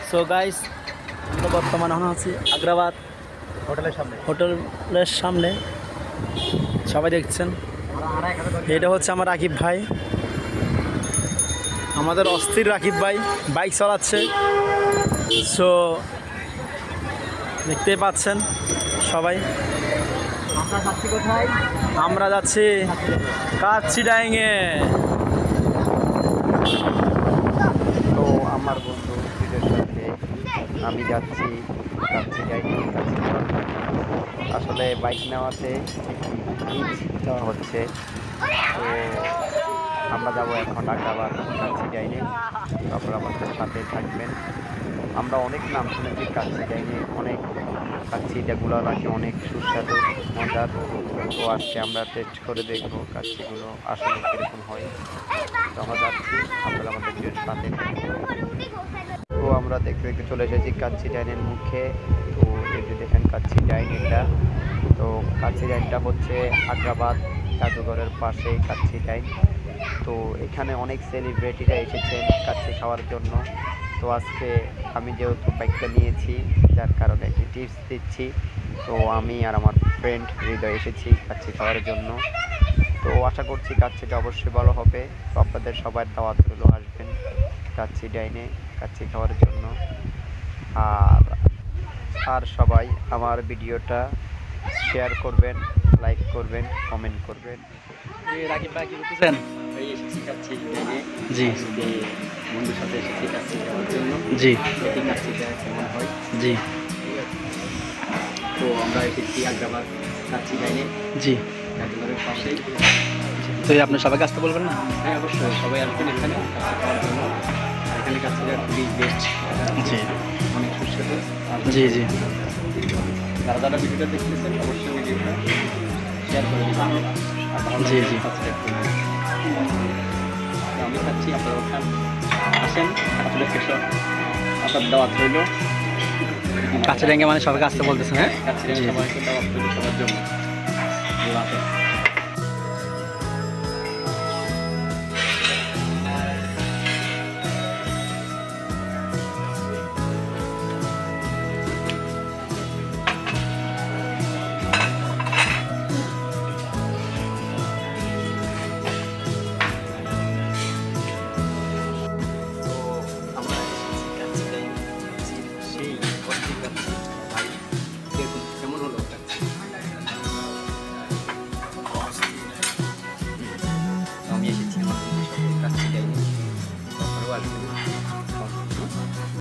So guys, আমরা বর্তমানে এখন আছি আগ্রাবাদ হোটেলের সামনে। সবাই দেখছেন, এটা হচ্ছে আমার রাকিব ভাই, আমাদের অস্থির রাকিব ভাই বাইক চালাচ্ছে। সো দেখতেই পাচ্ছেন সবাই। আমরা যাচ্ছি কাচ্চিডাঙ্গে। তো আমার বন্ধুদের সাথে আমি যাচ্ছি কাচ্চিডাঙ্গে। আসলে বাইক নেওয়াতে দেওয়া হচ্ছে। তো আমরা যাব এখন আগ্রাবাদ কাচ্চিডাঙ্গে। তারপর আমাদের সাথে থাকবেন। আমরা অনেক নাম শুনেছি কাচ্চিডাঙ্গে, অনেক কাচ্চিটাগুলো নাকি অনেক সুস্বাদু মজার। তো আজকে আমরা টেস্ট করে দেখবো কাচ্চিগুলো আসলে কীরকম হয়। তো আমরা যাচ্ছি, আপনারা আমাদের ভিডিওর সাথে থাকবেন। তো আমরা দেখতে দেখতে চলে এসেছি কাচ্চিডাঙ্গের মুখে। তো এই যে দেখেন কাচ্চিডাঙ্গটা। তো কাচ্চিডাঙ্গটা হচ্ছে আগ্রাবাদ জাদুঘরের পাশে কাচ্চিডাঙ্গ। তো এখানে অনেক সেলিব্রিটিরা এসেছেন কাচ্চি খাওয়ার জন্য। তো আজকে আমি যেহেতু বাইকটা নিয়েছি, যার কারণে একটি টিপস দিচ্ছি। তো আমি আর আমার ফ্রেন্ড হৃদয় এসেছি কাচ্চি খাওয়ার জন্য। তো আশা করছি কাচ্চিটা অবশ্যই ভালো হবে। তো আপনাদের সবার দাওয়াত হলো, আসবেন কাচ্চিডাঙ্গে কাচ্চি খাওয়ার জন্য। আর সবাই আমার ভিডিওটা শেয়ার করবেন, লাইক করবেন, কমেন্ট করবেন। রাকিব ভাই কি করতেছেন? এসেছি কাচ্চিডাঙ্গে। জি বন্ধুর সাথে এসেছি কাচ্চি খাওয়ার জন্য। জি দেখি কাচ্চিটা কেমন হয়। জি তো আমরা এসেছি আগ্রাবাদ কাচ্চিডাঙ্গে, জি। জাদুঘরের পাশেই। তো আপনি সবাইকে আসতে বলবেন না? হ্যাঁ, অবশ্যই সবাই আসবেন এখানে কাচ্চি খাওয়ার জন্য। আর এখানে কাচ্চিটা খুবই বেস্ট, জি অনেক সুস্বাদু। আর জি জি যারা যারা ভিডিওটা দেখতেছেন অবশ্যই ভিডিওটা শেয়ার করে দেবেন। আর ভালো জি, লাগলে জি। সাবস্ক্রাইব করে দেবেন। তো আমি খাচ্ছি, আপনারাও খান, আসেন। আপনাদেরকে সব আপনার দাওয়াত রইল। কাচ্চিডাঙ্গে মানে সবাইকে আসতে বলতেছেন? হ্যাঁ কাচ্চিডাঙ্গে সবাইকে দাওয়াত রইল সবার জন্য। আল্লাহ হাফেজ।